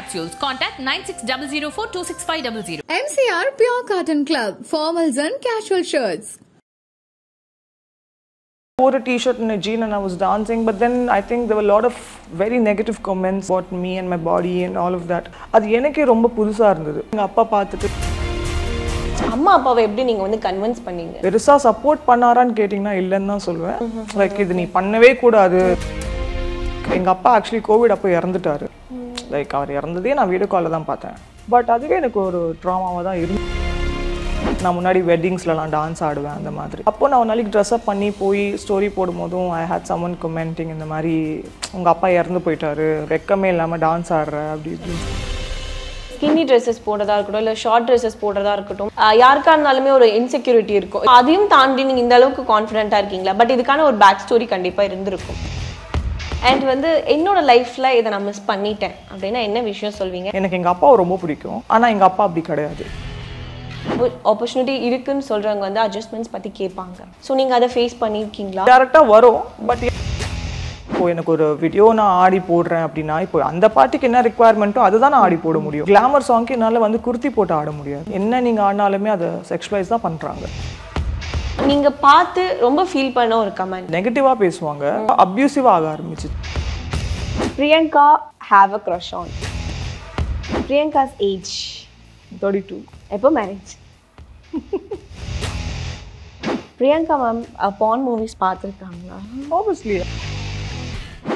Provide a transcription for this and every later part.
capsules. Contact 9600426500. MCR Pure Cotton Club, formals and casual shirts. I wore a t-shirt and a jean and I was dancing, but then I think there were a lot of very negative comments about me and my body and all of that. அது எனக்கே ரொம்ப புதுசா இருந்தது. எங்க அப்பா பார்த்துட்டு அம்மா அப்பாவை எப்படி நீங்க வந்து கன்வின்ஸ் பண்ணீங்க? பெருசா சப்போர்ட் பண்ணாரான்னு கேட்டிங்கன்னா இல்லன்னு தான் சொல்லுவேன். லைக் இது நீ பண்ணவே கூடாது. எங்க அப்பா ஆக்சுவலி கோவிட் அப்போ இறந்துட்டாரு. லைக் அவர் இறந்ததே நான் வீடியோ காலில் தான் பார்த்தேன். பட் அதுவே எனக்கு ஒரு ட்ராமாவாக தான் இருந்து. நான் முன்னாடி வெட்டிங்ஸ்லலாம் டான்ஸ் ஆடுவேன் அந்த மாதிரி. அப்போ நான் ஒரு நாளைக்கு ட்ரெஸ்அப் பண்ணி போய் ஸ்டோரி போடும்போதும் ஐ ஹேட் சம்மன் கமெண்டிங் இந்த மாதிரி உங்கள் அப்பா இறந்து போயிட்டாரு, வெக்கமே இல்லாமல் டான்ஸ் ஆடுற அப்படி இப்படின்னு. ஸ்கின்னி ட்ரெஸ்ஸஸ் போடுறதா இருக்கட்டும் இல்லை ஷார்ட் ட்ரெஸ்ஸஸ் போடுறதா இருக்கட்டும், யாருக்கா இருந்தாலுமே ஒரு இன்செக்யூரிட்டி இருக்கும். அதையும் தாண்டி நீங்கள் இந்த அளவுக்கு கான்ஃபிடென்ட்டாக இருக்கீங்களா? பட் இதுக்கான ஒரு பேக் ஸ்டோரி கண்டிப்பாக இருந்திருக்கும். அண்ட் வந்து என்னோட லைஃப்பில் இதை நான் மிஸ் பண்ணிட்டேன் அப்படின்னா என்ன விஷயம் சொல்வீங்க? எனக்கு எங்கள் அப்பாவை ரொம்ப பிடிக்கும், ஆனால் எங்கள் அப்பா அப்படி கிடையாது. ஆப்பர்ச்சுனிட்டி இருக்குன்னு சொல்கிறவங்க வந்து அட்ஜஸ்ட்மெண்ட்ஸ் பற்றி கேட்பாங்க. ஸோ நீங்கள் அதை ஃபேஸ் பண்ணியிருக்கீங்களா? டேரெக்டாக வரும். பட் இப்போ எனக்கு ஒரு வீடியோ நான் ஆடி போடுறேன் அப்படின்னா இப்போ அந்த பாட்டுக்கு என்ன ரெக்குவயர்மெண்ட்டோ அதுதான் நான் ஆடி போட முடியும். கிளாமர் சாங்க்கு என்னால் வந்து குர்த்தி போட்டு ஆட முடியாது. என்ன நீங்கள் ஆடினாலுமே அதை செக்ஷுவலைஸ் தான் பண்ணுறாங்க. நீங்கள் பார்த்து ரொம்ப ஃபீல் பண்ண ஒரு கமெண்ட் நெகட்டிவாக பேசுவாங்க, அப்யூசிவாக ஆக ஆரம்பிச்சு. Priyanka have a crush on. Priyanka's age 32. எப்போ மேரேஜ்? பிரியங்கா மேம் பான் மூவிஸ் பார்த்துருக்காங்களா? ஆப்வியஸ்லி.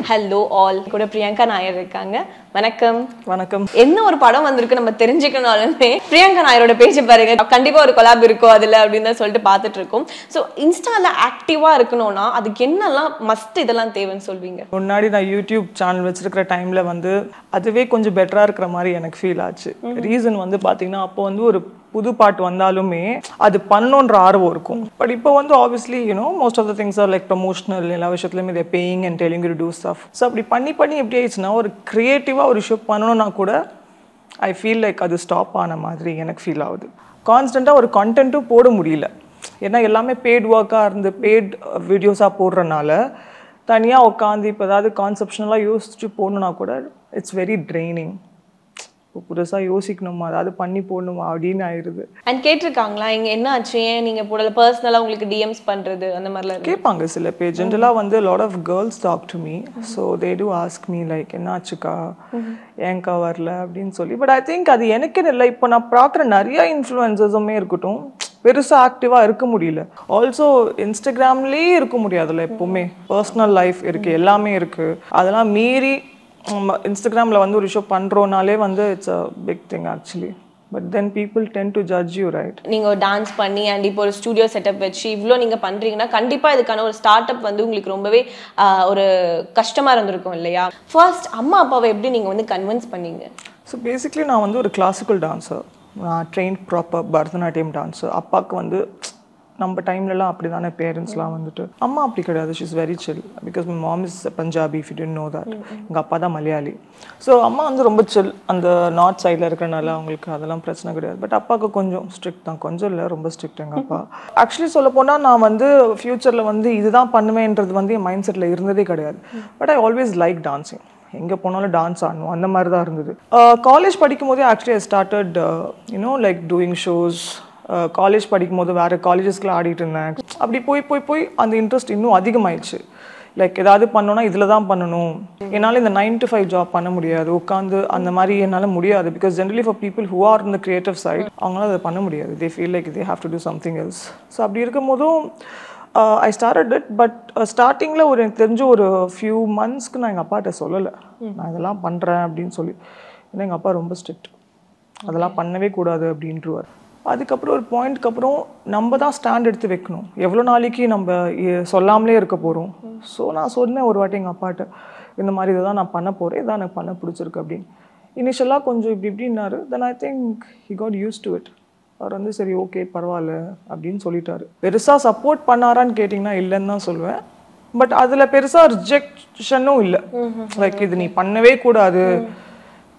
ஹலோ ஆல், கூட பிரியங்கா நாயர் இருக்காங்க. வணக்கம். வணக்கம். என்ன ஒரு படம் வந்திருக்கு நம்ம தெரிஞ்சுக்கணும்னாலுமே பிரியங்கா நாயரோட பேஜ் பாருங்க, கண்டிப்பா ஒரு கொலாப் இருக்கும் அதுல அப்படின்னு தான் சொல்லிட்டு பார்த்துட்டு இருக்கோம். ஸோ இன்ஸ்டால ஆக்டிவா இருக்கணும்னா அதுக்கு என்னெல்லாம் மஸ்ட் இதெல்லாம் தேவைன்னு சொல்வீங்க? முன்னாடி நான் யூடியூப் சேனல் வச்சிருக்கிற டைம்ல வந்து அதுவே கொஞ்சம் பெட்டரா இருக்கிற மாதிரி எனக்கு ஃபீல் ஆச்சு. ரீசன் வந்து பாத்தீங்கன்னா அப்போ வந்து ஒரு புது பாட்டு வந்தாலுமே அது பண்ணணுன்ற ஆர்வம் இருக்கும். பட் இப்போ வந்து obviously you know most of the things are like promotional, எல்லா விஷயத்துலையுமே they paying and telling you to do stuff. So அப்படி பண்ணி எப்படி ஆயிடுச்சுன்னா ஒரு கிரியேட்டிவாக ஒரு ஷோ பண்ணணும்னா கூட ஐ ஃபீல் லைக் அது ஸ்டாப் ஆன மாதிரி எனக்கு ஃபீல் ஆகுது. கான்ஸ்டண்ட்டாக ஒரு கண்டென்ட்டும் போட முடியல. ஏன்னா எல்லாமே பெய்ட் ஒர்க்காக இருந்து பெய்ட் வீடியோஸாக போடுறனால தனியாக உட்காந்து இப்போ ஏதாவது கான்செப்ஷனலாக யோசிச்சு போடணுன்னா கூட இட்ஸ் வெரி ட்ரெயினிங். இப்போ புதுசாக யோசிக்கணுமா, அதாவது பண்ணி போடணுமா அப்படின்னு ஆயிடுது. அண்ட் கேட்டிருக்காங்களா இங்கே என்ன ஆச்சு, ஏன் நீங்கள் போடல, பர்சனலாக உங்களுக்கு டிஎம்ஸ் பண்ணுறது அந்த மாதிரிலாம் கேட்பாங்க சில பேர். ஜென்ரலாக வந்து lot of girls talk to me. So they do ask me like என்ன ஆச்சுக்கா, ஏன்க்கா வரல அப்படின்னு சொல்லி. பட் ஐ திங்க் அது எனக்குன்னு இல்லை, இப்போ நான் பார்க்குற நிறைய இன்ஃப்ளூயன்சஸுமே இருக்கட்டும் பெருசாக ஆக்டிவாக இருக்க முடியல. ஆல்சோ இன்ஸ்டாகிராம்லேயே இருக்க முடியாதுல்ல, எப்போவுமே பர்சனல் லைஃப் இருக்குது, எல்லாமே இருக்குது. அதெல்லாம் மீறி இன்ஸ்டாகிராமில் வந்து ஒரு ஷோ பண்ணுறோனாலே வந்து it's a big thing actually. But then people tend to judge you, right? நீங்கள் டான்ஸ் பண்ணி அண்ட் இப்போ ஒரு ஸ்டூடியோ செட்டப் வச்சு இவ்வளோ நீங்கள் பண்ணுறீங்கன்னா கண்டிப்பாக இதுக்கான ஒரு ஸ்டார்ட் அப் வந்து உங்களுக்கு ரொம்பவே ஒரு கஷ்டமாக இருந்திருக்கும் இல்லையா? ஃபர்ஸ்ட் அம்மா அப்பாவை எப்படி நீங்கள் வந்து கன்வின்ஸ் பண்ணீங்க? ஸோ பேசிக்லி நான் வந்து ஒரு கிளாசிக்கல் டான்ஸர், நான் ட்ரெயின் ப்ராப்பர் பரதநாட்டியம் டான்ஸர். அப்பாவுக்கு வந்து நம்ம டைம்லலாம் அப்படி தானே பேரண்ட்ஸ்லாம் வந்துட்டு. அம்மா அப்படி கிடையாது, she is very chill because my mom is Punjabi, if you didn't know that. எங்கள் அப்பா தான் மலையாளி. ஸோ அம்மா வந்து ரொம்ப சில், அந்த நார்த் சைடில் இருக்கிறனால அவங்களுக்கு அதெல்லாம் பிரச்சனை கிடையாது. பட் அப்பாவுக்கு கொஞ்சம் ஸ்ட்ரிக்ட் தான், கொஞ்சம் இல்லை ரொம்ப ஸ்ட்ரிக்ட் எங்கள் அப்பா. ஆக்சுவலி சொல்ல போனால் நான் வந்து ஃப்யூச்சரில் வந்து இதுதான் பண்ணுவேன்றது வந்து என் மைண்ட் செட்டில் இருந்ததே கிடையாது. But I always like dancing. எங்கே போனாலும் டான்ஸ் ஆடணும் அந்த மாதிரி தான் இருந்தது. காலேஜ் படிக்கும் போதே actually I started you know like doing shows. College படிக்கும் போது வேறு காலேஜஸ்க்குலாம் ஆடிட்டு இருந்தேன். அப்படி போய் அந்த இன்ட்ரெஸ்ட் இன்னும் அதிகமாயிடுச்சு. லைக் ஏதாவது பண்ணோன்னா இதில் தான் பண்ணணும், என்னால் இந்த 9 to 5 ஜாப் பண்ண முடியாது, உட்காந்து அந்த மாதிரி என்னால் முடியாது. Because generally for people who are in the creative side அவங்களால அதை பண்ண முடியாது. They feel like they have to do something else. So அப்படி இருக்கும் போதும் ஐ ஸ்டார்டட் இட். பட் ஸ்டார்டிங்கில் ஒரு எனக்கு தெரிஞ்ச ஒரு ஃபியூ மந்த்ஸ்க்கு நான் எங்கள் அப்பாட்ட சொல்லலை நான் இதெல்லாம் பண்ணுறேன் அப்படின்னு சொல்லி. ஏன்னா எங்கள் அப்பா ரொம்ப ஸ்ட்ரிக்ட், அதெல்லாம் பண்ணவே கூடாது அப்படின்ட்டுருவார். அதுக்கப்புறம் ஒரு பாயிண்ட்க்கு அப்புறம் நம்ம தான் ஸ்டாண்ட் எடுத்து வைக்கணும். எவ்வளோ நாளைக்கு நம்ம சொல்லாமலே இருக்க போகிறோம். ஸோ நான் சொன்னேன் ஒரு வாட்டி எங்கள் அப்பாட்ட, இந்த மாதிரி இதை தான் நான் பண்ண போகிறேன், இதான் எனக்கு பண்ண பிடிச்சிருக்கு அப்படின்னு. இனிஷியலாக கொஞ்சம் இப்படின்னாரு. Then I think he got used to it. அவர் வந்து சரி ஓகே பரவாயில்ல அப்படின்னு சொல்லிட்டாரு. பெருசாக சப்போர்ட் பண்ணாரான்னு கேட்டிங்கன்னா இல்லைன்னு தான் சொல்லுவேன். பட் அதில் பெருசாக ரிஜெக்ஷனும் இல்லை. லைக் இது நீ பண்ணவே கூடாது,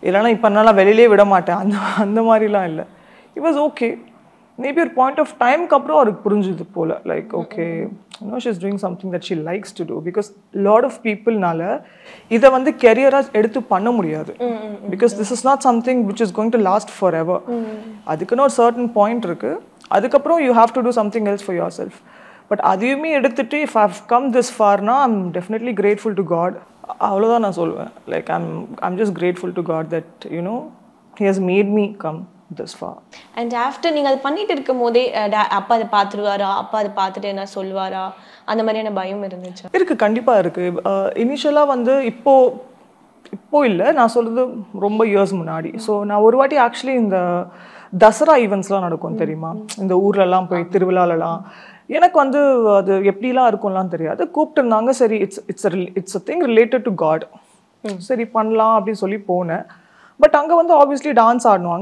இல்லைன்னா இப்போ என்னால் வெளியிலே விட மாட்டேன், அந்த மாதிரிலாம் இல்லை. It was okay. மேபி ஒரு பாயிண்ட் ஆஃப் டைம்க்கு அப்புறம் அவருக்கு புரிஞ்சுது போல். Like okay she's doing something that she likes to do, because lot of people nala இத வந்து career-ஆ எடுத்து பண்ண முடியாது, because this is not something which is going to last forever. அதுக்குன்னு ஒரு certain point இருக்கு, அதுக்கப்புறம் you have to do something else for yourself. But அதையுமே எடுத்துட்டு if I've come this far now, I'm definitely grateful to God. அவ்வளவுதான் நான் சொல்வேன். Like I'm just grateful to God that he has made me come this far. And after நீங்க அது பண்ணிட்டு இருக்கும்போதே அப்பா அதை பார்த்துருவாரா, அப்பா அதை பார்த்துட்டு என்ன சொல்லுவாரா, அந்த மாதிரியான பயம் இருந்துச்சு? இருக்கு, கண்டிப்பா இருக்கு. இனிஷியலா வந்து இப்போ இல்லை, நான் சொல்றது ரொம்ப இயர்ஸ் முன்னாடி. ஸோ நான் ஒரு வாட்டி ஆக்சுவலி இந்த தசரா ஈவெண்ட்ஸ்லாம் நடக்கும் தெரியுமா, இந்த ஊர்லலாம் போய் திருவிழாலலாம், எனக்கு வந்து அது எப்படிலாம் இருக்கும்லாம் தெரியாது. கூப்பிட்டு இருந்தாங்க, சரி it's a thing related to God, சரி பண்ணலாம் அப்படின்னு சொல்லி போனேன். பட் அங்கே வந்து ஆப்வியஸ்லி டான்ஸ் ஆடணும்.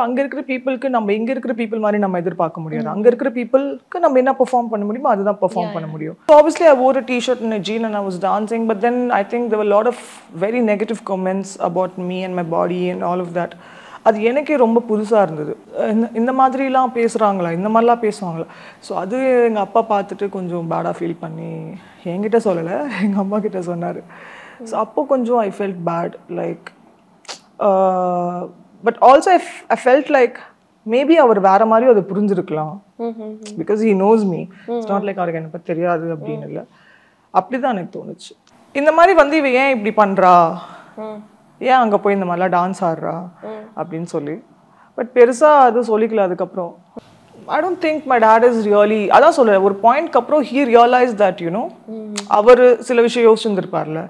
அங்கே இருக்கிற பீப்புளுக்கு நம்ம இங்கே இருக்கிற பீப்புள் மாதிரி நம்ம எதிர்பார்க்க முடியாது. அங்கே இருக்கிற பீப்புளுக்கு நம்ம என்ன பெர்ஃபார்ம் பண்ண முடியுமோ அதுதான் பெர்ஃபார்ம் பண்ண முடியும். So obviously I wore a t-shirt and a jean and I was dancing, but then I think there were a lot of very negative comments about me and my body and all of that. அது எனக்கே ரொம்ப புதுசாக இருந்தது. இந்த மாதிரிலாம் பேசுகிறாங்களா, இந்த மாதிரிலாம் பேசுவாங்களா. ஸோ அது எங்கள் அப்பா பார்த்துட்டு கொஞ்சம் பேடாக ஃபீல் பண்ணி என்கிட்ட சொல்லலை, எங்கள் அம்மா கிட்ட சொன்னார். ஸோ அப்போ கொஞ்சம் I felt bad, like but also I felt like maybe அவர் வேற மாதிரி அதை புரிஞ்சிருக்கலாம், because he knows me. It's not like அவருக்கு என்ன பத்தி தெரியாது அப்படின்னு இல்லை, அப்படிதான் எனக்கு தோணுச்சு. இந்த மாதிரி வந்து இவ ஏன் இப்படி பண்றா, ஏன் அங்க போய் இந்த மாதிரிலாம் டான்ஸ் ஆடுறா அப்படின்னு சொல்லி. பட் பெருசா அது சொல்லிக்கல. அதுக்கப்புறம் I don't think my dad is really, அதான் சொல்றேன், ஒரு பாயிண்ட்க்கு அப்புறம் he realized that அவர் சில விஷயம் யோசிச்சிருந்திருப்பார்ல,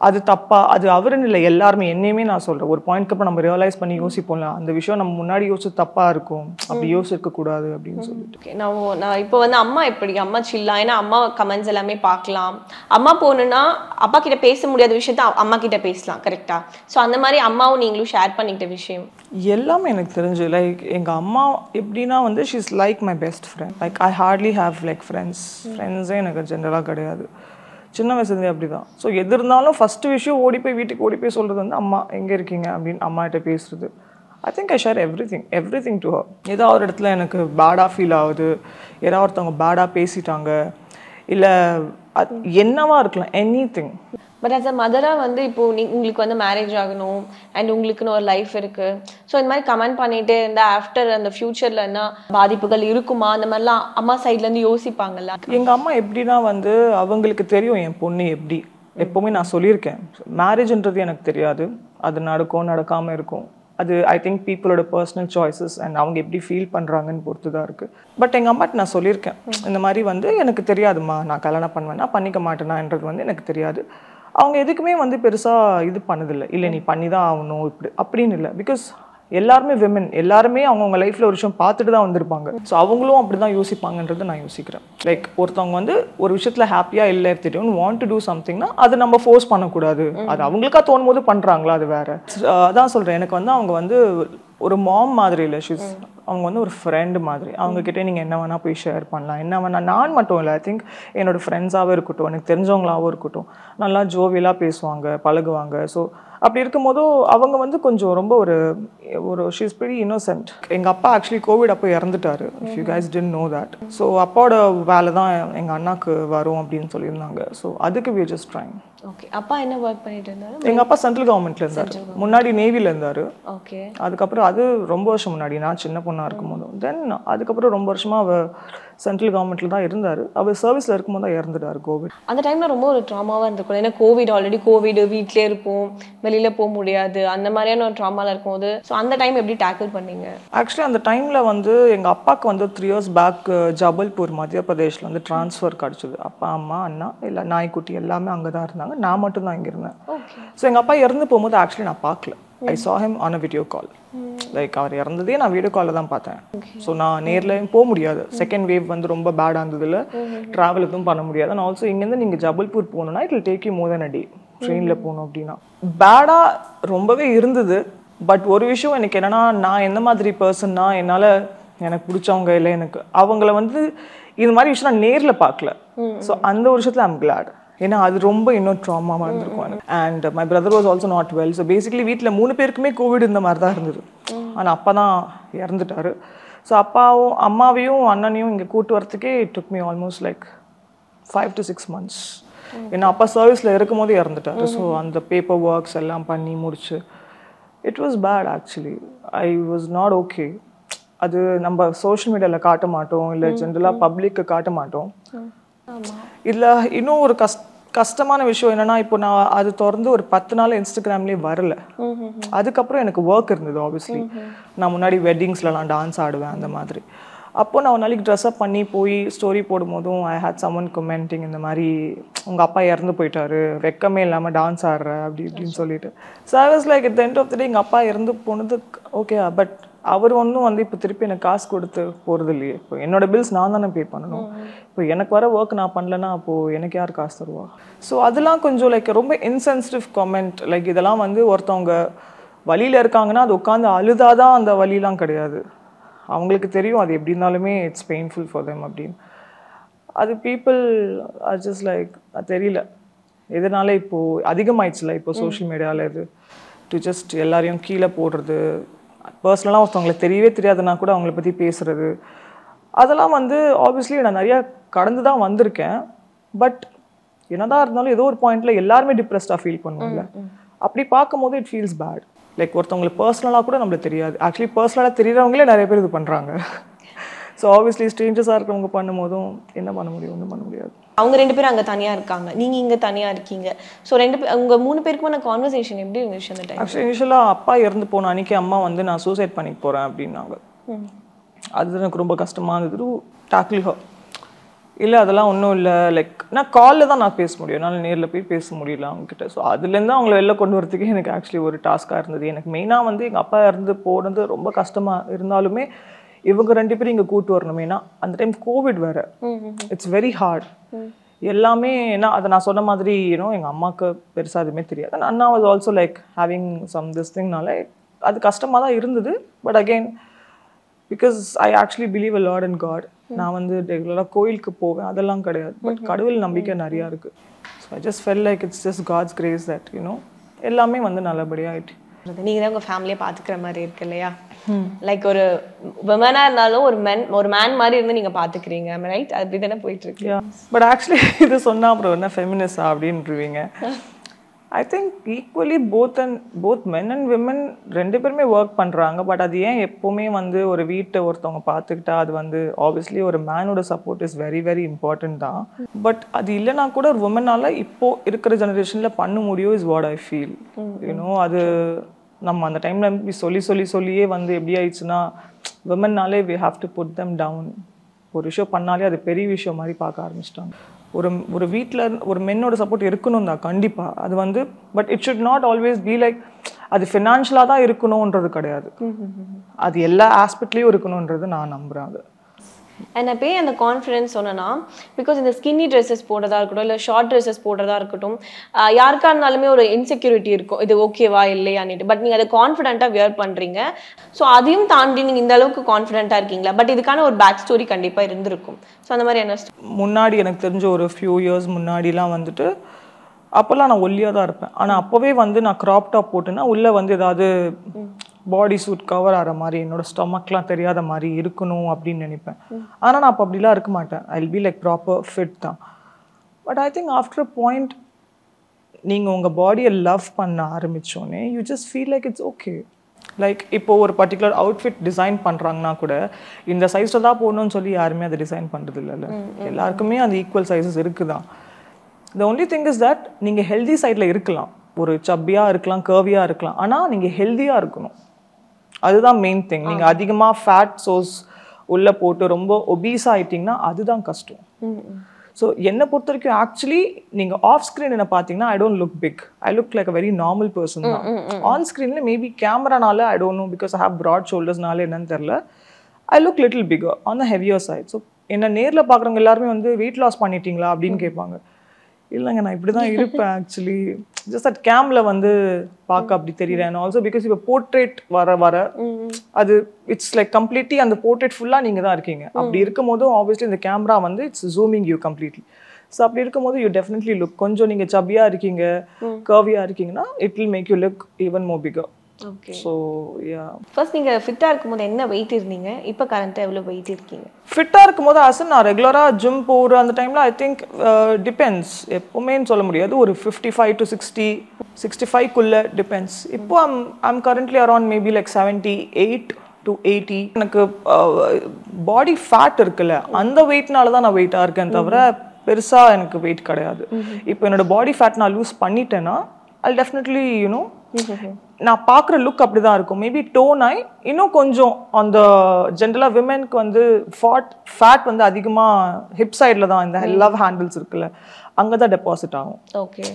அது தப்பா, அது அவருன்னு இல்லை, எல்லாருமே என்னையுமே நான் சொல்றேன், ஒரு பாயிண்ட்க்கு அப்புறம் நம்ம ரியலைஸ் பண்ணி யோசிப்போம்ல, அந்த விஷயம் நம்ம முன்னாடி யோசிச்சு தப்பா இருக்கும், அப்படி யோசிக்க கூடாது அப்படின்னு சொல்லிட்டு. நான் இப்போ வந்து அம்மா எப்படி, அம்மா சில்லா, ஏன்னா அம்மா கமெண்ட்ஸ் எல்லாமே பார்க்கலாம், அம்மா போகணுன்னா அப்பா கிட்ட பேச முடியாத விஷயத்த அம்மா கிட்ட பேசலாம், கரெக்டா? ஸோ அந்த மாதிரி அம்மாவும் நீங்களும் ஷேர் பண்ணிக்கிட்ட விஷயம் எல்லாமே எனக்கு தெரிஞ்சு. லைக் எங்க அம்மா எப்படின்னா வந்து she's like my best friend. Like I hardly have like ஃப்ரெண்ட்ஸே எனக்கு ஜென்ரலாக கிடையாது, சின்ன வயசுலேருந்தே அப்படி தான். ஸோ எது இருந்தாலும் ஃபஸ்ட்டு விஷயம் வீட்டுக்கு ஓடி போய் சொல்கிறது வந்து அம்மா எங்கே இருக்கீங்க அப்படின்னு அம்மாகிட்ட பேசுறது. I think I share everything to her. ஏதோ ஒரு இடத்துல எனக்கு பேடாக ஃபீல் ஆகுது, ஏதாவது ஒருத்தவங்க பேடாக பேசிட்டாங்க, இல்லை என்னவா இருக்கலாம், எனிதிங். பட் அஸ் அ மதராக வந்து இப்போது உங்களுக்கு வந்து மேரேஜ் ஆகணும் அண்ட் உங்களுக்குன்னு ஒரு லைஃப் இருக்குது. ஸோ இந்த மாதிரி கமெண்ட் பண்ணிகிட்டே இருந்தால் ஆஃப்டர் அந்த ஃப்யூச்சரில் என்ன பாதிப்புகள் இருக்குமா, அந்த மாதிரிலாம் அம்மா சைட்லேருந்து யோசிப்பாங்கல்ல? எங்கள் அம்மா எப்படின்னா வந்து அவங்களுக்கு தெரியும் என் பொண்ணு எப்படி. எப்போவுமே நான் சொல்லியிருக்கேன், மேரேஜ்ன்றது எனக்கு தெரியாது, அது நடக்கும் நடக்காமல் இருக்கும், அது ஐ திங்க் பீப்புளோட பர்சனல் சாய்ஸஸ் அண்ட் அவங்க எப்படி ஃபீல் பண்ணுறாங்கன்னு பொறுத்து தான் இருக்குது. பட் எங்கள் அம்மாட்ட நான் சொல்லியிருக்கேன், இந்த மாதிரி வந்து எனக்கு தெரியாதுமா, நான் கல்யாணம் பண்ணுவேன்னா பண்ணிக்க மாட்டேனான்றது வந்து எனக்கு தெரியாது. அவங்க எதுக்குமே வந்து பெருசாக இது பண்ணதில்லை, இல்லை நீ பண்ணி தான் ஆகணும் அப்படின்னு இல்லை. பிகாஸ் எல்லாருமே விமன், எல்லாருமே அவங்கவுங்க லைஃப்பில் ஒரு விஷயம் பார்த்துட்டு தான் வந்திருப்பாங்க. ஸோ அவங்களும் அப்படி தான் யோசிப்பாங்கன்றது நான் யோசிக்கிறேன். லைக் ஒருத்தவங்க வந்து ஒரு விஷயத்தில் ஹாப்பியாக இல்லை, எடுத்துட்டு வாண்ட் டு டூ சம்திங்னா அது நம்ம ஃபோர்ஸ் பண்ணக்கூடாது, அது அவங்களுக்கா தோணும் போது பண்ணுறாங்களா, அது வேற. அதான் சொல்கிறேன், எனக்கு வந்து அவங்க வந்து ஒரு மாம் மாதிரி இல்லை, அவங்க வந்து ஒரு ஃப்ரெண்டு மாதிரி. அவங்கக்கிட்ட நீங்கள் என்ன வேணால் போய் ஷேர் பண்ணலாம், என்ன வேணால். நான் மட்டும் இல்லை, ஐ திங்க் என்னோடய ஃப்ரெண்ட்ஸாகவும் இருக்கட்டும், எனக்கு தெரிஞ்சவங்களாகவும் இருக்கட்டும், நல்லா ஜோவியலாக பேசுவாங்க, பழகுவாங்க. ஸோ அப்படி இருக்கும்போதும் அவங்க வந்து கொஞ்சம் ரொம்ப ஒரு ஷீ இஸ் வெரி இன்னோசென்ட். எங்கள் அப்பா ஆக்சுவலி கோவிட் அப்போ இறந்துட்டாரு, if you guys didn't know that. So அப்பாவோட வேலை தான் எங்கள் அண்ணாக்கு வரும் அப்படின்னு சொல்லியிருந்தாங்க. ஸோ அதுக்கு we are just trying. Okay. அப்பா என்ன ஒர்க் பண்ணிட்டு இருந்தாரு? எங்கள் அப்பா சென்ட்ரல் கவர்மெண்ட்ல இருந்தார், முன்னாடி நேவியில் இருந்தார். ஓகே. அதுக்கப்புறம் அது ரொம்ப வருஷம் முன்னாடி, நான் சின்ன பொண்ணாக இருக்கும்போது. தென் அதுக்கப்புறம் ரொம்ப வருஷமாக அவர் சென்ட்ரல் கவர்மெண்ட்டில் தான் இருந்தார். அவர் சர்வீஸில் இருக்கும்போது தான் இறந்துட்டார் கோவிட். அந்த டைமில் ரொம்ப ஒரு ட்ராமாவாக இருந்திருக்கும், ஏன்னா ஆல்ரெடி கோவிட், வீட்டிலே இருப்போம், வெளியில் போக முடியாது, அந்த மாதிரியான ஒரு ட்ராமாவில் இருக்கும்போது. ஸோ அந்த டைம் எப்படி டேக்கிள் பண்ணீங்க? ஆக்சுவலி அந்த டைமில் வந்து எங்கள் அப்பாவுக்கு வந்து 3 years பேக் ஜபல்பூர் மத்திய பிரதேஷில் வந்து ட்ரான்ஸ்ஃபர் கிடச்சிது. அப்பா அம்மா அண்ணா இல்லை நாய்க்குட்டி எல்லாமே அங்கே தான் இருந்தாங்க, நான் மட்டும் தான் இங்கே இருந்தேன். ஸோ எங்கள் அப்பா இறந்து போகும்போது ஆக்சுவலி நான் பார்க்கல, I saw him on a video call. Like அவர் இறந்ததே நான் வீடியோ காலில் தான் பார்த்தேன். ஸோ நான் நேரில் போக முடியாது, செகண்ட் வேவ் வந்து ரொம்ப பேடாக இருந்ததில்ல, ட்ராவல் எதுவும் பண்ண முடியாது. அண்ட் ஆல்சோ இங்கேருந்து நீங்கள் ஜபல்பூர் போகணுன்னா it will take you more than a day, ட்ரெயினில் போகணும் அப்படின்னா. பேடாக ரொம்பவே இருந்தது. பட் ஒரு விஷயம் எனக்கு என்னென்னா, நான் எந்த மாதிரி பர்சன்னா, எனக்கு பிடிச்சவங்க இல்லை, எனக்கு அவங்கள வந்து இது மாதிரி விஷயம் நான் நேரில் பார்க்கல. ஸோ அந்த ஒரு விஷயத்தில் ஐம் கிளாட், ஏன்னா அது ரொம்ப இன்னும் ட்ராமாவாக இருந்திருக்கும் எனக்கு. And my brother was also not well. So basically வீட்டில் 3 பேருக்குமே கோவிட் இந்த மாதிரி தான் இருந்தது. ஆனால் அப்பா தான் இறந்துட்டாரு. ஸோ அப்பாவும் அம்மாவையும் அண்ணனையும் இங்கே கூட்டு வரத்துக்கே it took me almost like 5 to 6 months. ஏன்னா அப்பா சர்வீஸில் இருக்கும் போது இறந்துட்டாரு. ஸோ அந்த பேப்பர் ஒர்க்ஸ் எல்லாம் பண்ணி முடிச்சு it was bad actually. I was not okay. அது நம்ம சோஷியல் மீடியாவில் காட்ட மாட்டோம், இல்லை ஜென்ரலாக பப்ளிக்கு காட்ட மாட்டோம். இதில் இன்னும் ஒரு கஷ்டமான விஷயம் என்னன்னா, இப்போ நான் அது தொடர்ந்து ஒரு 10 நாள் இன்ஸ்டாகிராம்லேயே வரல. அதுக்கப்புறம் எனக்கு ஒர்க் இருந்தது. ஆப்வியஸ்லி நான் முன்னாடி வெட்டிங்ஸ்லலாம் டான்ஸ் ஆடுவேன் அந்த மாதிரி. அப்போ நான் ஒரு நாளைக்கு ட்ரெஸ்அப் பண்ணி போய் ஸ்டோரி போடும் போதும் ஐ ஹேட் சம்மன் கமெண்டிங், இந்த மாதிரி உங்கள் அப்பா இறந்து போயிட்டாரு, வெக்கமே இல்லாமல் டான்ஸ் ஆடுற அப்படி இப்படின்னு சொல்லிட்டு. So I was like at the end of the day எங்கள் அப்பா இறந்து போனது ஓகே, பட் அவர் ஒன்றும் வந்து இப்போ திருப்பி எனக்கு காசு கொடுத்து போகிறது இல்லையே. இப்போ என்னோட பில்ஸ் நான் தானே பே பண்ணணும். இப்போ எனக்கு வர ஒர்க் நான் பண்ணலன்னா அப்போது எனக்கு யார் காசு தருவா? ஸோ அதெல்லாம் கொஞ்சம் லைக் ரொம்ப இன்சென்சிட்டிவ் கமெண்ட். லைக் இதெல்லாம் வந்து ஒருத்தவங்க வழியில் இருக்காங்கன்னா அது உட்காந்து அழுதாதான் அந்த வழிலாம் கிடையாது. அவங்களுக்கு தெரியும் அது எப்படி இருந்தாலுமே இட்ஸ் பெயின்ஃபுல் ஃபார் தெம் அப்படின்னு. அது பீப்புள் ஆர் ஜஸ்ட் லைக் தெரியல எதனால இப்போது அதிகமாகிடுச்சுல இப்போ சோஷியல் மீடியாவில் இது டு ஜஸ்ட் எல்லாரையும் கீழே போடுறது. பர்சனலாக ஒருத்தவங்களுக்கு தெரியவே தெரியாதுன்னா கூட அவங்கள பற்றி பேசுகிறது, அதெல்லாம் வந்து ஆப்வியஸ்லி நான் நிறையா கடந்து தான் வந்திருக்கேன். பட் என்னதான் இருந்தாலும் ஏதோ ஒரு பாயிண்டில் எல்லாருமே டிப்ரெஸ்டாக ஃபீல் பண்ணுவாங்க. அப்படி பார்க்கும்போது இட் ஃபீல்ஸ் பேட். லைக் ஒருத்தவங்களுக்கு பர்சனலாக கூட நம்மளுக்கு தெரியாது, ஆக்சுவலி பர்சனலாக தெரிகிறவங்களே நிறைய பேர் இது பண்ணுறாங்க. ஸோ ஆப்வியஸ்லி ஸ்ட்ரேஞ்சர்ஸாக இருக்கிறவங்க பண்ணும்போதும் என்ன பண்ண முடியும்? ஒன்றும் பண்ண முடியாது. அவங்க 2 பேரும் அங்கே தனியாக இருக்காங்க, நீங்கள் இங்கே தனியாக இருக்கீங்க. ஸோ உங்கள் 3 பேருக்குமான கான்வர்சேஷன் எப்படி இருந்துச்சு அந்த டைம்? ஆக்சுவலி இனிஷியலாக அப்பா இறந்து போன அன்றைக்கி அம்மா வந்து நான் சூசைட் பண்ணிக்க போகிறேன் அப்படின்னாங்க. அது எனக்கு ரொம்ப கஷ்டமாக இருந்தது. டாக்கிள் இல்லை அதெல்லாம் ஒன்றும் இல்லை, லைக் நான் காலில் தான் நான் பேச முடியும், என்னால் நேரில் போய் பேச முடியல அவங்ககிட்ட. ஸோ அதுலேருந்து அவங்கள வெளில கொண்டு வரதுக்கே எனக்கு ஆக்சுவலி ஒரு டாஸ்க்காக இருந்தது. எனக்கு மெயினாக வந்து எங்கள் அப்பா இறந்து போனது ரொம்ப கஷ்டமாக இருந்தாலுமே இவங்க 2 பேரும் இங்கே கூட்டு வரணும். ஏன்னா அந்த டைம் கோவிட் வேறு, இட்ஸ் வெரி ஹார்ட் எல்லாமே. ஏன்னா அதை நான் சொன்ன மாதிரி எங்கள் அம்மாவுக்கு பெருசாக எதுவுமே தெரியாது. அண்ணா was also like having some this திங்னால அது கஷ்டமாக தான் இருந்தது. But again because I actually believe a lot in God. நான் வந்து ரெகுலராக கோயிலுக்கு போவேன், அதெல்லாம் கிடையாது. பட் கடவுள் நம்பிக்கை நிறையா இருக்குது. So I just felt like it's just God's grace that எல்லாமே வந்து நல்லபடியாகிட்டு. நீங்கள் தான் உங்கள் ஃபேமிலியை பார்த்துக்கிற மாதிரி இருக்கு இல்லையா? லைக் ஒரு விமனாக இருந்தாலும் ஒரு மேன் மாதிரி இருந்து நீங்கள் பார்த்துக்கிறீங்க, ரைட்? அப்படி தானே போயிட்டு இருக்கு. பட் ஆக்சுவலி இது சொன்னால் அப்புறம் என்ன ஃபெமினிஸ்டா அப்படின்ட்டுருவீங்க. I think equally both men and women 2 பேருமே ஒர்க் பண்ணுறாங்க. பட் அது ஏன் எப்போவுமே வந்து ஒரு வீட்டை ஒருத்தவங்க பார்த்துக்கிட்டா அது வந்து ஆப்வியஸ்லி ஒரு மேனோட support is very very important தான். பட் அது இல்லைனா கூட ஒரு உமனால் இப்போது இருக்கிற ஜெனரேஷனில் பண்ண முடியும் இஸ் வாட் ஐ ஃபீல். அது நம்ம அந்த டைமில் சொல்லியே வந்து எப்படி ஆயிடுச்சுன்னா விமன்னாலே we have to put them down. ஒரு விஷயம் பண்ணாலே அது பெரிய விஷயம் மாதிரி பார்க்க ஆரம்பிச்சிட்டாங்க. ஒரு வீட்டில் ஒரு மென்னோட சப்போர்ட் இருக்கணும் தான் கண்டிப்பாக. அது வந்து but it should not always be like அது ஃபினான்ஷியலாக தான் இருக்கணுன்றது கிடையாது, அது எல்லா ஆஸ்பெக்ட்லேயும் இருக்கணுன்றது நான் நம்புகிறேன். அது நான் இப்போ அந்த கான்ஃபிடன்ஸ் சொன்னேன்னா பிகாஸ் இந்த ஸ்கின்னி ட்ரெஸ்ஸஸ் போடுறதா இருக்கட்டும் இல்லை ஷார்ட் ட்ரெஸ்ஸஸ் போடுறதா இருக்கட்டும், யாருக்கா இருந்தாலுமே ஒரு இன்செக்யூரிட்டி இருக்கும், இது ஓகேவா இல்லையான்னுட்டு. பட் நீங்கள் அதை கான்ஃபிடென்ட்டாக வியர் பண்ணுறீங்க. ஸோ அதையும் தாண்டி நீங்கள் இந்த அளவுக்கு கான்ஃபிடென்ட்டாக இருக்கீங்களா? பட் இதுக்கான ஒரு பேக் ஸ்டோரி கண்டிப்பாக இருந்திருக்கும். ஸோ அந்த மாதிரி என்ன முன்னாடி எனக்கு தெரிஞ்ச ஒரு ஃபியூ இயர்ஸ் முன்னாடிலாம் வந்துட்டு அப்போல்லாம் நான் ஒல்லியாக தான் இருப்பேன். ஆனால் அப்போவே வந்து நான் க்ராப் டாப் போட்டுன்னா உள்ளே வந்து ஏதாவது பாடி சூட் கவர் ஆகிற மாதிரி என்னோட ஸ்டொமக்லாம் தெரியாத மாதிரி இருக்கணும் அப்படின்னு நினைப்பேன். ஆனால் நான் அப்போ அப்படிலாம் இருக்க மாட்டேன். I will be like proper fit தான். But I think after a point நீங்கள் உங்கள் பாடியை லவ் பண்ண ஆரம்பித்தோன்னே you just feel like it's okay. Like இப்போது ஒரு பர்டிகுலர் அவுட்ஃபிட் டிசைன் பண்ணுறாங்கன்னா கூட இந்த சைஸில் தான் போடணும்னு சொல்லி யாருமே அதை டிசைன் பண்ணுறது இல்லைல்ல. எல்லாருக்குமே அந்த ஈக்குவல் சைஸஸ் இருக்குதான். The only thing is that நீங்கள் ஹெல்தி சைடில் இருக்கலாம், ஒரு சப்பியாக இருக்கலாம், கர்வியாக இருக்கலாம், ஆனால் நீங்கள் ஹெல்த்தியாக இருக்கணும். அதுதான் மெயின் திங். நீங்கள் அதிகமாக ஃபேட் சோர்ஸ் உள்ளே போட்டு ரொம்ப ஒபீஸ் ஆகிட்டிங்கன்னா அதுதான் கஷ்டம். ஸோ என்னை பொறுத்த வரைக்கும் ஆக்சுவலி நீங்கள் ஆஃப் ஸ்க்ரீன் என்ன பார்த்தீங்கன்னா I don't look big, I look like a very normal person தான். ஆன் ஸ்க்ரீனில் மேபி கேமரானால I don't know because I have broad ஷோல்டர்ஸ்னால என்னன்னு தெரில, I look little bigger on the heavier side. So என்ன நேரில் பார்க்குறவங்க எல்லாருமே வந்து வெயிட் லாஸ் பண்ணிட்டீங்களா அப்படின்னு கேட்பாங்க. இல்லைங்க நான் இப்படி தான் இருப்பேன் ஆக்சுவலி, ஜஸ்ட் அட் கேமில் வந்து பார்க்க அப்படி தெரியறேன். ஆல்சோ பிகாஸ் இப்போ போர்ட்ரேட் வர அது இட்ஸ் லைக் கம்ப்ளீட்லி அந்த போர்ட்ரேட் ஃபுல்லாக நீங்கள் தான் இருக்கீங்க. அப்படி இருக்கும் போதும் ஆப்வியஸ்லி இந்த கேமரா வந்து it's zooming you completely. So அப்படி இருக்கும் போது யூ டெஃபினெட்லி லுக் கொஞ்சம் நீங்கள் சப்பியாக இருக்கீங்க, கர்வியாக இருக்கீங்கன்னா it will make you look even more bigger. Okay. So yeah. First நீங்கள் ஃபிட்டாக இருக்கும்போது என்ன வெயிட் இருந்தீங்க, இப்போ கரண்ட்டாக எவ்வளோ வெயிட் இருக்கீங்க? ஃபிட்டாக இருக்கும்போது நான் ரெகுலராக ஜிம் போகிற அந்த டைமில் ஐ திங்க் டிபெண்ட்ஸ், எப்போவுமேன்னு சொல்ல முடியாது, ஒரு 55 to 60, 65க்குள்ளே டிபெண்ட்ஸ். இப்போ I'm currently around maybe like 78 to 80. எனக்கு பாடி ஃபேட் இருக்குல்ல, அந்த வெயிட்னால தான் நான் வெயிட்டாக இருக்கேன் தவிர பெருசாக எனக்கு வெயிட் கிடையாது. இப்போ என்னோட பாடி ஃபேட் நான் லூஸ் பண்ணிட்டேன்னா I'll definitely, you know, நான் பார்க்குற லுக் அப்படி தான் இருக்கும். மேபி டோன் ஆகி இன்னும் கொஞ்சம் அந்த ஜென்ரலாக விமென்க்கு வந்து ஃபேட் வந்து அதிகமாக ஹிப் சைடில் தான், இந்த லவ் ஹேண்டில்ஸ் இருக்குல்ல, அங்கே தான் டெபாசிட் ஆகும். ஓகே.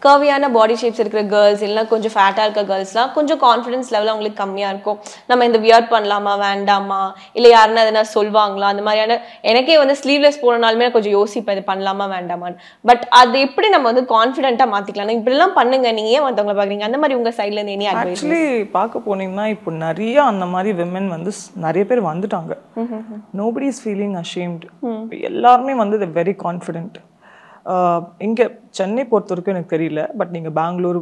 கர்வியான பாடி ஷேப்ஸ் இருக்கிற கேர்ள்ஸ் இல்லைனா கொஞ்சம் ஃபேட்டாக இருக்க கேர்ள்ஸ்லாம் கொஞ்சம் கான்ஃபிடன்ஸ் லெவல் அவங்களுக்கு கம்மியாக இருக்கும். நம்ம இந்த வியர் பண்ணலாமா வேண்டாமா, இல்லை யாருன்னா எதனா சொல்வாங்களா, அந்த மாதிரியான எனக்கே வந்து ஸ்லீவ்லெஸ் போனாலுமே கொஞ்சம் யோசிப்பேன் இது பண்ணலாமா வேண்டாமான்னு. பட் அது எப்படி நம்ம வந்து கான்ஃபிடென்ட்டாக மாற்றிக்கலாம்? இப்படிலாம் பண்ணுங்க, நீங்கள் ஏன் மற்றவங்களை பார்க்குறீங்க, அந்த மாதிரி உங்கள் சைட்லேருந்து என்ன அட்வைஸ்? ஆக்சுவலி பார்க்க போனீங்கன்னா இப்போ நிறைய அந்த மாதிரி விமென் வந்து நிறைய பேர் வந்துட்டாங்க. Nobody is feeling ashamed. எல்லாருமே வந்து த வெரி கான்ஃபிடென்ட். இங்கே சென்னை பொறுத்த வரைக்கும் எனக்கு தெரியல, பட் நீங்கள் பெங்களூர்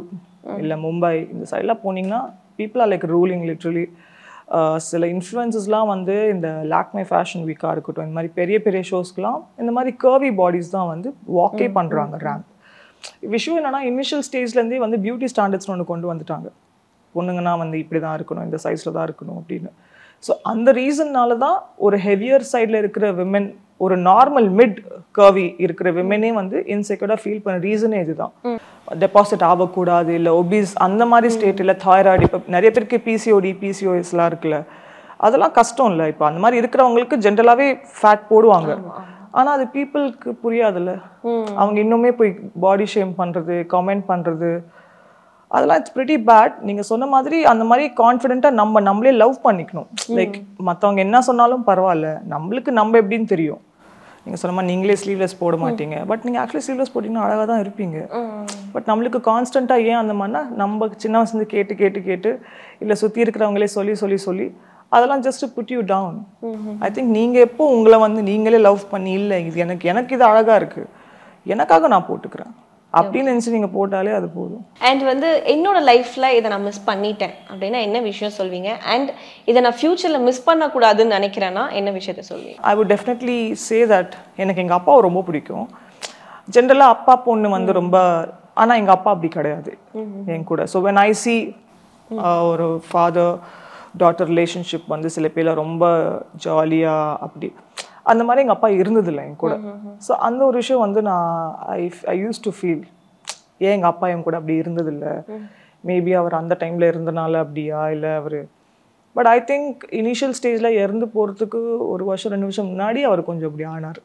இல்லை மும்பை இந்த சைட்லாம் போனீங்கன்னா people are like ruling literally. சில இன்ஃப்ளூயன்சஸ்லாம் வந்து இந்த லாக்மே ஃபேஷன் வீக்காக இருக்கட்டும், இந்த மாதிரி பெரிய பெரிய ஷோஸ்க்குலாம் இந்த மாதிரி கர்வி பாடிஸ் தான் வந்து வாக்கே பண்ணுறாங்க ரேம்ப். விஷயம் என்னன்னா இனிஷியல் ஸ்டேஜ்லேருந்தே வந்து பியூட்டி ஸ்டாண்டர்ட்ஸ்னு ஒன்று கொண்டு வந்துட்டாங்க. பொண்ணுங்கன்னா வந்து இப்படி தான் இருக்கணும், இந்த சைஸில் தான் இருக்கணும் அப்படின்னு. ஸோ அந்த ரீசன்னால தான் ஒரு ஹெவியர் சைடில் இருக்கிற விமென், ஒரு நார்மல் மிட் கர்வி இருக்கிற விமெனே வந்து இன்செக்யூர்டாக ஃபீல் பண்ண ரீசனே இதுதான். டெபாசிட் ஆகக்கூடாது, இல்லை ஒபீஸ் அந்த மாதிரி ஸ்டேட், இல்லை தைராய்டு. இப்போ நிறைய பேருக்கு பிசிஓஎஸ்லாம் இருக்குல்ல, அதெல்லாம் கஷ்டம் இல்லை. இப்போ அந்த மாதிரி இருக்கிறவங்களுக்கு ஜென்ரலாகவே ஃபேட் போடுவாங்க. ஆனால் அது பீப்புளுக்கு புரியாதுல்ல. அவங்க இன்னுமே போய் பாடி ஷேம் பண்ணுறது, கமெண்ட் பண்ணுறது, அதெல்லாம் இட்ஸ் பிரிட்டி பேட். நீங்கள் சொன்ன மாதிரி அந்த மாதிரி கான்ஃபிடென்ட்டாக நம்மளே லவ் பண்ணிக்கணும். லைக் மற்றவங்க என்ன சொன்னாலும் பரவாயில்ல, நம்மளுக்கு நம்ம எப்படின்னு தெரியும். நீங்கள் சொன்ன மாதிரி நீங்களே ஸ்லீவ்லெஸ் போட மாட்டீங்க, பட் நீங்கள் ஆக்சுவலி ஸ்லீவ்லெஸ் போட்டிங்கன்னா அழகாக தான் இருப்பீங்க. பட் நம்மளுக்கு கான்ஸ்டண்ட்டாக ஏன் அந்த மாதிரினா நம்ம சின்ன வயசுலேருந்து கேட்டு இல்லை சுற்றி இருக்கிறவங்களே சொல்லி அதெல்லாம் just put you down. I think நீங்கள் எப்போ உங்களை வந்து நீங்களே லவ் பண்ணி இல்லை இது எனக்கு இது அழகாக இருக்குது, எனக்காக நான் போட்டுக்கிறேன் அப்படின்னு நினச்சி நீங்கள் போட்டாலே அது போதும். அண்ட் வந்து என்னோட லைஃப்பில் இதை நான் மிஸ் பண்ணிட்டேன் அப்படின்னா என்ன விஷயம் சொல்வீங்க? அண்ட் இதை நான் ஃப்யூச்சரில் மிஸ் பண்ணக்கூடாதுன்னு நினைக்கிறேன்னா என்ன விஷயத்த சொல்வீங்க? I would definitely say that எனக்கு எங்கள் அப்பாவை ரொம்ப பிடிக்கும். ஜென்ரலாக அப்பா பொண்ணு வந்து ரொம்ப, ஆனால் எங்கள் அப்பா அப்படி கிடையாது என் கூட. ஸோ வென் ஐ சி ஒரு ஃபாதர் டாட்டர் ரிலேஷன்ஷிப் வந்து சில பேரில் ரொம்ப ஜாலியாக அப்படி, அந்த மாதிரி எங்கள் அப்பா இருந்ததில்லை என் கூட. ஸோ அந்த ஒரு விஷயம் வந்து நான் ஐ யூஸ் டு ஃபீல், ஏன் எங்கள் அப்பா என் கூட அப்படி இருந்ததில்லை, மேபி அவர் அந்த டைமில் இருந்தனால அப்படியா இல்லை அவர். பட் ஐ திங்க் இனிஷியல் ஸ்டேஜில் இறந்து போகிறதுக்கு 1 வருஷம் 2 வருஷம் முன்னாடி அவர் கொஞ்சம் அப்படி ஆனார்.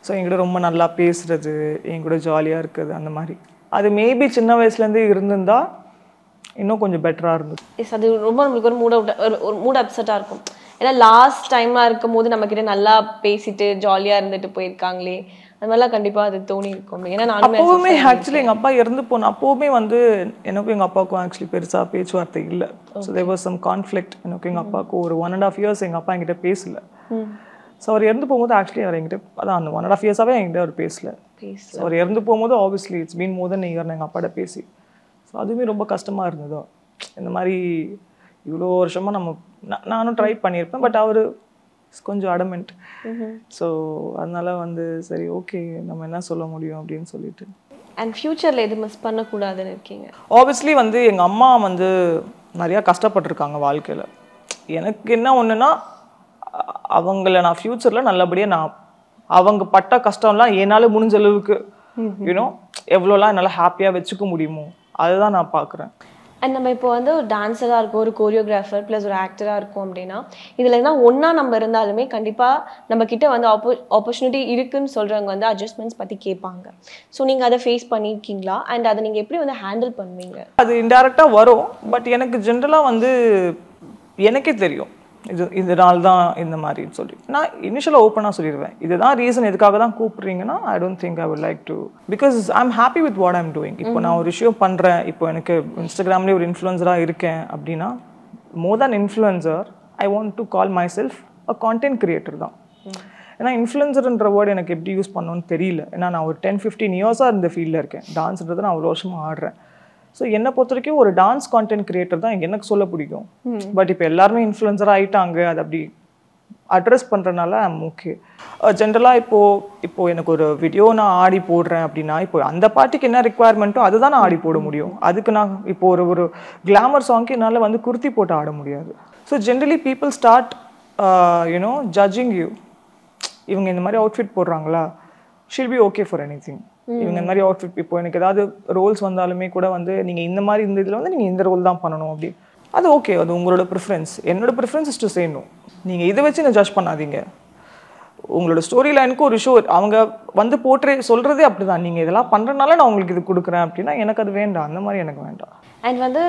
ஸோ என்கிட்ட ரொம்ப நல்லா பேசுறது, என் கூட ஜாலியாக இருக்குது, அந்த மாதிரி. அது மேபி சின்ன வயசுலேருந்தே இருந்திருந்தா இன்னும் கொஞ்சம் பெட்டராக இருந்தது. எஸ், அது ரொம்ப நம்மளுக்கு ஒரு மூட் அப்செட்டாக இருக்கும். ஏன்னா லாஸ்ட் டைமாக இருக்கும் போது நம்மக்கிட்ட நல்லா பேசிட்டு ஜாலியாக இருந்துட்டு போயிருக்காங்களே, அது மாதிரிலாம் கண்டிப்பாக அது தோணி இருக்கும். ஏன்னா அப்போவுமே ஆக்சுவலி எங்கள் அப்பா இறந்து போன அப்போவுமே வந்து எனக்கும் எங்கள் அப்பாவுக்கும் ஆக்சுவலி பெருசாக பேச்சுவார்த்தை இல்லை. So there was some conflict. எனக்கும் எங்கள் அப்பாவுக்கும் ஒரு 1.5 years எங்கள் அப்பா என்கிட்ட பேசல. ஸோ அவர் இறந்து போகும்போது ஆக்சுவலி அவர் என்கிட்ட அதான் அந்த 1.5 yearsஆவே என்கிட்ட அவர் பேசல. ஸோ அவர் இறந்து போகும்போது obviously it's been more then a year நான் எங்கள் அப்பாட்ட பேசி. ஸோ அதுவுமே ரொம்ப கஷ்டமாக இருந்ததோ, இந்த மாதிரி இவ்வளோ வருஷமாக நானும் ட்ரை பண்ணியிருப்பேன், பட் அவர் கொஞ்சம் அடமெண்ட். ஸோ அதனால வந்து சரி ஓகே நம்ம என்ன சொல்ல முடியும் அப்படின்னு சொல்லிட்டு. அண்ட் ஃப்யூச்சரில் எது மிஸ் பண்ணக்கூடாதுன்னு இருக்கீங்க? ஆப்வியஸ்லி வந்து எங்கள் அம்மா வந்து நிறையா கஷ்டப்பட்டுருக்காங்க வாழ்க்கையில். எனக்கு என்ன ஒன்றுனா அவங்கள நான் ஃப்யூச்சரில் நல்லபடியாக அவங்க பட்ட கஷ்டம்லாம் என்னால் முடிஞ்ச அளவுக்கு யூனோ எவ்வளோலாம் என்னால் ஹாப்பியாக வச்சுக்க முடியுமோ அதுதான் நான் பார்க்குறேன். அண்ட் நம்ம இப்போ வந்து ஒரு டான்ஸராக இருக்கும், ஒரு கோரியோகிராஃபர் ப்ளஸ் ஒரு ஆக்டராக இருக்கும் அப்படின்னா இதில் தான் ஒன்றா நம்ம இருந்தாலுமே கண்டிப்பாக நம்ம கிட்ட வந்து ஆப்பர்ச்சுனிட்டி இருக்குன்னு சொல்கிறவங்க வந்து அட்ஜஸ்ட்மெண்ட்ஸ் பற்றி கேட்பாங்க. ஸோ நீங்கள் அதை ஃபேஸ் பண்ணியிருக்கீங்களா? அண்ட் அதை நீங்கள் எப்படி வந்து ஹேண்டில் பண்ணுவீங்க? அது இன்டெரக்டாக வரும், பட் எனக்கு ஜென்ரலாக வந்து எனக்கே தெரியும் இந்த நாள் தான் இந்த மாதிரின்னு சொல்லி நான் இனிஷியலாக ஓப்பனாக சொல்லிடுவேன். இதுதான் ரீசன், எதுக்காக தான் கூப்பிட்றீங்கன்னா I don't think I would like to, because I am happy with what I am doing. இப்போ நான் ஒரு விஷயம் பண்ணுறேன், இப்போ எனக்கு இன்ஸ்டாகிராம்லேயே ஒரு இன்ஃப்ளூயன்சராக இருக்கேன் அப்படின்னா more than influencer I want to call myself a content creator தான். ஏன்னா இன்ஃப்ளூயன்சர்ன்ற வேர்டு எனக்கு எப்படி யூஸ் பண்ணணும்னு தெரியல. ஏன்னா நான் ஒரு 10-15 yearsஆக இந்த ஃபீல்டில் இருக்கேன். டான்ஸ்ன்றது நான் அவ்வளோ வருஷமாக ஆடுறேன். ஸோ என்னை பொறுத்த வரைக்கும் ஒரு டான்ஸ் கான்டென்ட் கிரியேட்டர் தான் எனக்கு சொல்ல பிடிக்கும். பட் இப்போ எல்லாருமே இன்ஃப்ளூயன்சராக ஆகிட்டாங்க, அது அப்படி அட்ரஸ் பண்ணுறதுனால ஐம் ஓகே. ஜென்ரலாக இப்போது எனக்கு ஒரு வீடியோ நான் ஆடி போடுறேன் அப்படின்னா, இப்போ அந்த பாட்டுக்கு என்ன ரிக்குவயர்மெண்ட்டோ அதுதான் நான் ஆடி போட முடியும். அதுக்கு நான் இப்போ ஒரு கிளாமர் சாங்க்கு என்னால் வந்து குர்த்தி போட்டு ஆட முடியாது. So generally people start you know judging you. இவங்க இந்த மாதிரி அவுட்ஃபிட் போடுறாங்களா, she'll be okay for anything. இவங்க இந்த மாதிரி அவுட்ஃபிட் இப்போ எனக்கு ஏதாவது ரோல்ஸ் வந்தாலுமே கூட வந்து நீங்கள் இந்த மாதிரி இந்த இதில் வந்து நீங்கள் இந்த ரோல் தான் பண்ணணும் அப்படி, அது ஓகே, அது உங்களோட ப்ரிஃபரன்ஸ். என்னோட preference is to say no. நீங்கள் இதை வச்சு நான் ஜட்ஜ் பண்ணாதீங்க. உங்களோட ஸ்டோரி லைனுக்கு ஒரு ஷோ அவங்க வந்து சொல்கிறதே அப்படி தான், நீங்கள் இதெல்லாம் பண்ணுறதுனால நான் உங்களுக்கு இது கொடுக்குறேன் அப்படின்னா எனக்கு அது வேண்டாம், அந்த மாதிரி எனக்கு வேண்டாம். அண்ட் வந்து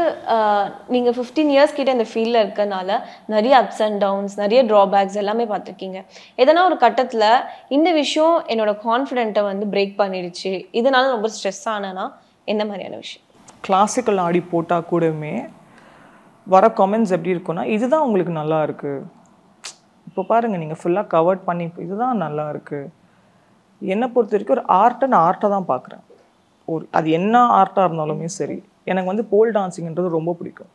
நீங்கள் 15 இயர்ஸ் கிட்ட இந்த ஃபீல்டில் இருக்கனால நிறைய அப்ஸ் அண்ட் டவுன்ஸ், நிறைய ட்ராபேக்ஸ் எல்லாமே பார்த்துருக்கீங்க. எதனா ஒரு கட்டத்தில் இந்த விஷயம் என்னோட கான்ஃபிடென்ட்டை வந்து பிரேக் பண்ணிடுச்சு, இதனால ரொம்ப ஸ்ட்ரெஸ் ஆனேன்னா என்ன மாதிரியான விஷயம்? கிளாசிக்கல் ஆடி போட்டால் கூடமே வர கமெண்ட்ஸ் எப்படி இருக்குன்னா, இதுதான் உங்களுக்கு நல்லா இருக்குது, இப்போ பாருங்கள் நீங்கள் ஃபுல்லாக கவர்ட் பண்ணி இதுதான் நல்லா இருக்குது. என்னை பொறுத்த வரைக்கும் ஒரு ஆர்ட்டை நான் ஆர்ட்டை தான் பார்க்குறேன். அது என்ன ஆர்ட்டாக இருந்தாலுமே சரி. எனக்கு வந்து போல் டான்ஸிங்ன்றது ரொம்ப பிடிக்கும்.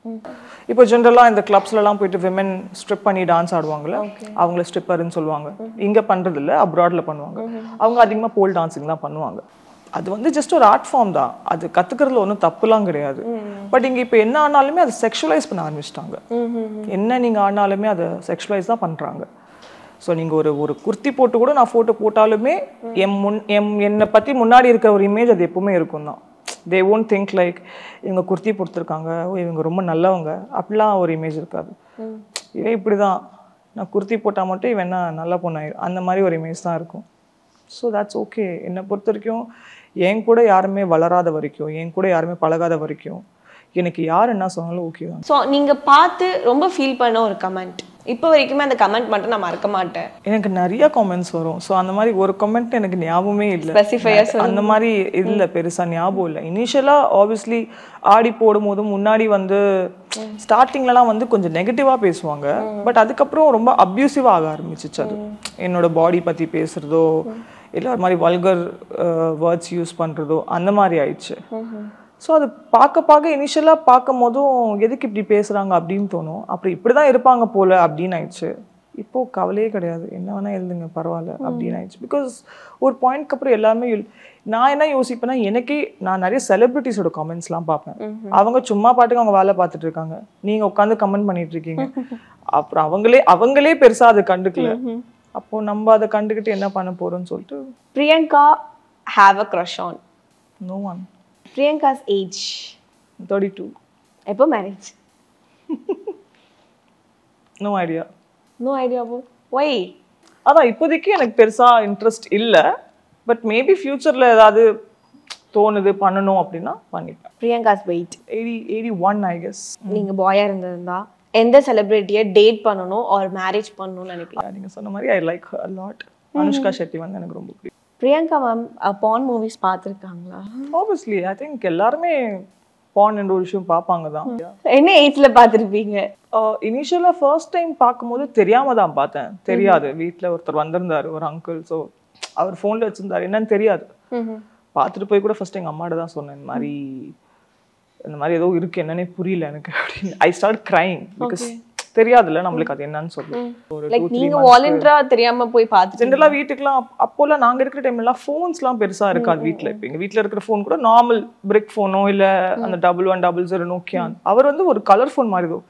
இப்போ ஜென்ரலாக இந்த கிளப்ஸ்லலாம் போயிட்டு விமென் ஸ்ட்ரிப் பண்ணி டான்ஸ் ஆடுவாங்கள்ல, அவங்கள ஸ்ட்ரிப்பர்ன்னு சொல்லுவாங்க. இங்கே பண்ணுறது இல்லை, அப்ராடில் பண்ணுவாங்க. அவங்க அதிகமாக போல் டான்ஸிங் தான் பண்ணுவாங்க. அது வந்து ஜஸ்ட் ஒரு ஆர்ட் ஃபார்ம் தான், அது கற்றுக்கிறதுல ஒன்றும் தப்புலாம் கிடையாது. பட் இங்கே இப்போ என்ன ஆனாலுமே அதை செக்ஷுவலைஸ் பண்ண ஆரம்பிச்சிட்டாங்க. என்ன நீங்கள் ஆனாலுமே அதை செக்ஷுவலைஸ் தான் பண்ணுறாங்க. ஸோ நீங்கள் ஒரு குர்த்தி போட்டு கூட நான் ஃபோட்டோ போட்டாலுமே என்னை பற்றி முன்னாடி இருக்கிற ஒரு இமேஜ் அது எப்பவுமே இருக்கும் தான். தே ஓன்ட் திங்க் லைக் இவங்க குர்த்தி கொடுத்துருக்காங்க, இவங்க ரொம்ப நல்லவங்க, அப்படிலாம் ஒரு இமேஜ் இருக்காது. இவன் இப்படி தான், நான் குர்த்தி போட்டால் மட்டும் இவன் என்ன நல்ல பொண்ணாயிரும், அந்த மாதிரி ஒரு இமேஜ் தான் இருக்கும். So that's okay. என்னை பொறுத்த வரைக்கும் என் கூட யாருமே வளராத வரைக்கும், என் கூட யாருமே பழகாத வரைக்கும் எனக்கு யார் என்ன சொன்னாலும் ஓகே தான். ஸோ நீங்கள் பார்த்து ரொம்ப ஃபீல் பண்ண ஒரு கமெண்ட், இப்போ வரைக்குமே அந்த கமெண்ட் மட்டும் நான் மறக்க மாட்டேன். எனக்கு நிறைய கமெண்ட்ஸ் வரும். ஸோ அந்த மாதிரி ஒரு கமெண்ட் எனக்கு ஞாபகமே இல்லை, அந்த மாதிரி இல்லை, பெருசாக ஞாபகம் இல்லை. இனிஷியலாக ஆப்வியஸ்லி ஆடி போடும் போதும் முன்னாடி வந்து ஸ்டார்டிங்லலாம் வந்து கொஞ்சம் நெகட்டிவாக பேசுவாங்க. பட் அதுக்கப்புறம் ரொம்ப அப்யூசிவாக ஆக ஆரம்பிச்சிச்சு. அது என்னோட பாடி பற்றி பேசுகிறதோ இல்லை ஒரு மாதிரி வல்கர் வேர்ட்ஸ் யூஸ் பண்ணுறதோ அந்த மாதிரி ஆயிடுச்சு. ஸோ அது பார்க்க இனிஷியலாக பார்க்கும் போதும் எதுக்கு இப்படி பேசுகிறாங்க அப்படின்னு தோணும். அப்புறம் இப்படி தான் இருப்பாங்க போல் அப்படின்னு ஆயிடுச்சு. இப்போது கவலையே கிடையாது, என்ன வேணால் எழுதுங்க பரவாயில்ல அப்படின்னு ஆயிடுச்சு. பிகாஸ் ஒரு பாயிண்ட்க்கு அப்புறம் எல்லாமே நான் என்ன யோசிப்பேன்னா, நான் நிறைய செலிபிரிட்டிஸோட கமெண்ட்ஸ்லாம் பார்ப்பேன். அவங்க சும்மா பாட்டுக்கு அவங்க வேலை பார்த்துட்டு இருக்காங்க, நீங்கள் உட்காந்து கமெண்ட் பண்ணிட்டு இருக்கீங்க. அப்புறம் அவங்களே பெருசாக அதை கண்டுக்கல, அப்போ நம்ம அதை கண்டுக்கிட்டு என்ன பண்ண போறோம்னு சொல்லிட்டு. Priyanka have a crush on? No one. Priyanka's age? 32. எப்போ marriage? No idea. No idea about why? அதான் இப்போதைக்கு எனக்கு பெருசா இன்ட்ரெஸ்ட் இல்லை. பட் மேபி ஃபியூச்சர்ல ஏதாவது தோணுது பண்ணணும் அப்படின்னா பண்ணிப்பேன். Priyanka's weight 81 I guess. நீங்க பாயா இருந்திருந்தா எந்த செலிபிரிட்டியை டேட் பண்ணணும் ஆர் மேரேஜ் பண்ணணும்னு நினைக்கிறீங்க? நீங்க சொன்ன மாதிரி I like her a lot. Anushka Shetty வந்து எனக்கு ரொம்ப பிடிக்கும். பிரியங்கா மேம் பான் மூவிஸ் பார்த்துருக்காங்களா? ஆப்வியஸ்லி ஐ திங்க் எல்லாருமே பான் என்ற ஒரு விஷயம் பார்ப்பாங்க தான். என்ன ஏஜ்ல பார்த்துருப்பீங்க? இனிஷியலா ஃபர்ஸ்ட் டைம் பார்க்கும்போது தெரியாம தான் பார்த்தேன். தெரியாது, வீட்டில் ஒருத்தர் வந்திருந்தாரு, ஒரு அங்கிள். ஸோ அவர் ஃபோனில் வச்சிருந்தாரு, என்னன்னு தெரியாது. பார்த்துட்டு போய் கூட ஃபர்ஸ்ட் எங்கள் அம்மாட்ட தான் சொன்னேன், இந்த மாதிரி ஏதோ இருக்கு, என்னன்னே புரியல எனக்கு அப்படின்னு. ஐ ஸ்டார்ட் கிரைங் பிகாஸ் தெரியாதுல்ல நம்மளுக்கு அது என்னன்னு சொல்லி. நீங்க வாலண்டியரா தெரியாம போய் பார்த்து ஜென்ரலா வீட்டுக்குலாம் அப்போல்லாம் நாங்க இருக்கிற டைம்லாம் ஃபோன்ஸ்லாம் பெருசா இருக்காது வீட்டில். இப்போ எங்க வீட்டில் இருக்கிற ஃபோன் கூட நார்மல் பிரிக் ஃபோனோ இல்லை அந்த 1100 நோக்கியா. அவர் வந்து ஒரு கலர் ஃபோன் மாதிரி தான்.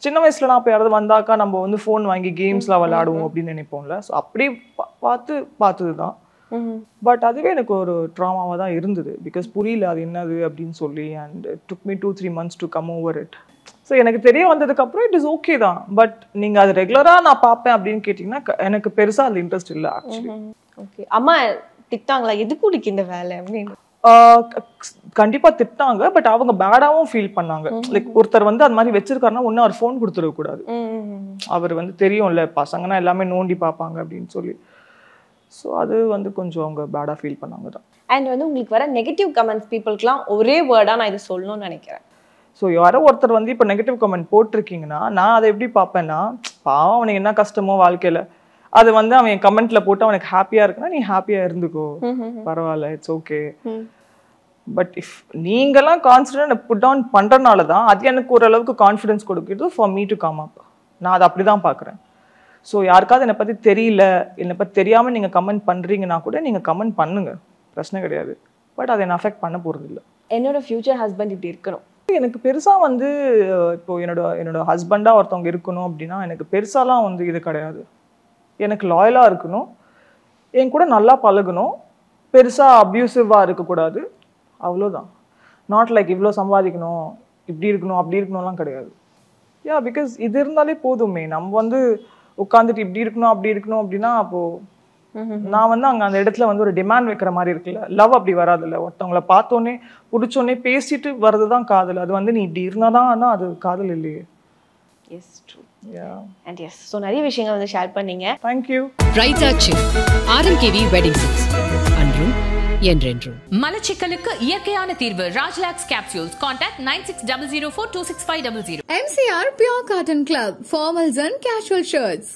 சின்ன வயசுல நான் இப்போ யாராவது வந்தாக்கா நம்ம வந்து ஃபோன் வாங்கி கேம்ஸ்லாம் விளையாடுவோம் அப்படின்னு நினைப்போம்ல. ஸோ அப்படி பார்த்தது தான். பட் அதுவே எனக்கு ஒரு ட்ராமாவாக தான் இருந்தது. பிகாஸ் புரியல அது என்னது அப்படின்னு சொல்லி. And took me 2-3 months to come over it. So எனக்கு தெரிய வந்ததுக்கப்புறம் இட் இஸ் ஓகே தான். பட் நீங்கள் அது ரெகுலராக நான் பார்ப்பேன் அப்படின்னு கேட்டிங்கன்னா எனக்கு பெருசாக அது இன்ட்ரெஸ்ட் இல்லை ஆக்சுவலி. ஓகே. அம்மா திட்டாங்களா எதுக்கு உனக்கு இந்த வேலை அப்படின்னு? கண்டிப்பா திட்டாங்க. பட் அவங்க பேடாவும் ஃபீல் பண்ணாங்க. லைக் ஒருத்தர் வந்து அது மாதிரி வச்சிருக்காருன்னா ஒன்னும் அவர் ஃபோன் கொடுத்துடக்கூடாது. அவர் வந்து தெரியும்ல பசங்கன்னா எல்லாமே நோண்டி பார்ப்பாங்க அப்படின்னு சொல்லி. ஸோ அது வந்து கொஞ்சம் அவங்க பேடாக ஃபீல் பண்ணாங்க தான். அண்ட் வந்து உங்களுக்கு வர நெகட்டிவ் கமெண்ட்ஸ் பீப்புளுக்குலாம் ஒரே வேர்டாக நான் இது சொல்லணும்னு நினைக்கிறேன். ஸோ யாரோ ஒருத்தர் வந்து இப்போ நெகட்டிவ் கமெண்ட் போட்டிருக்கீங்கன்னா நான் அதை எப்படி பார்ப்பேன்னா, பாவம் அவனுக்கு என்ன கஷ்டமோ வாழ்க்கையில் அது வந்து அவன் என் கமெண்ட்ல போட்டு அவனுக்கு ஹாப்பியாக இருக்குன்னா நீ ஹாப்பியாக இருந்துக்கோ, பரவாயில்ல, இட்ஸ் ஓகே. பட் இஃப் நீங்களாம் கான்ஃபிடென்ட் புட் டவுன் பண்ணுறனால தான் அது எனக்கு ஓரளவுக்கு கான்ஃபிடென்ஸ் கொடுக்குறது for me to come up. நான் அதை அப்படி தான் பார்க்குறேன். ஸோ யாருக்காவது என்னை பற்றி தெரியல, என்னை பற்றி தெரியாமல் நீங்கள் கமெண்ட் பண்ணுறீங்கன்னா கூட நீங்கள் கமெண்ட் பண்ணுங்க, பிரச்சனை கிடையாது. பட் அதை என்ன அஃபெக்ட் பண்ண போகிறது இல்லை. என்னோட ஃபியூச்சர் ஹஸ்பண்ட் இப்படி இருக்கணும். எனக்கு பெருசாக வந்து இப்போது என்னோட ஹஸ்பண்டாக ஒருத்தவங்க இருக்கணும் அப்படின்னா எனக்கு பெருசாலாம் வந்து இது கிடையாது. எனக்கு லாயலாக இருக்கணும், என் கூட நல்லா பழகணும், பெருசாக அப்யூசிவாக இருக்கக்கூடாது, அவ்வளோதான். நாட் லைக் இவ்வளோ சம்பாதிக்கணும், இப்படி இருக்கணும், அப்படி இருக்கணும்லாம் கிடையாது. யா, பிகாஸ் இது இருந்தாலே போதுமே. நம்ம வந்து உட்காந்துட்டு இப்படி இருக்கணும் அப்படி இருக்கணும் அப்படின்னா அப்போது நான் வந்து அங்கே அந்த இடத்துல வந்து ஒரு டிமாண்ட் வைக்கிற மாதிரி இருக்குல்ல. லவ் அப்படி வராதுல்ல. ஒருத்தவங்களை பார்த்தோன்னே பிடிச்சோன்னே பேசிட்டு வர்றது தான் காதல். அது வந்து நீ இப்படி இருந்தால் தான் ஆனால் அது காதல் இல்லையே. Yes, true. And yes, so நிறைய விஷயங்கள் வந்து ஷேர் பண்ணீங்க. தேங்க்யூ. ரைட்டாச்சு. RMKV வெட்டிங் சில்க்ஸ், அன்றும் என்றென்றும். மலச்சிக்கலுக்கு இயற்கையான தீர்வு Rajlax capsules. Contact 9600426500. MCR Pure Cotton Club, formals and casual shirts.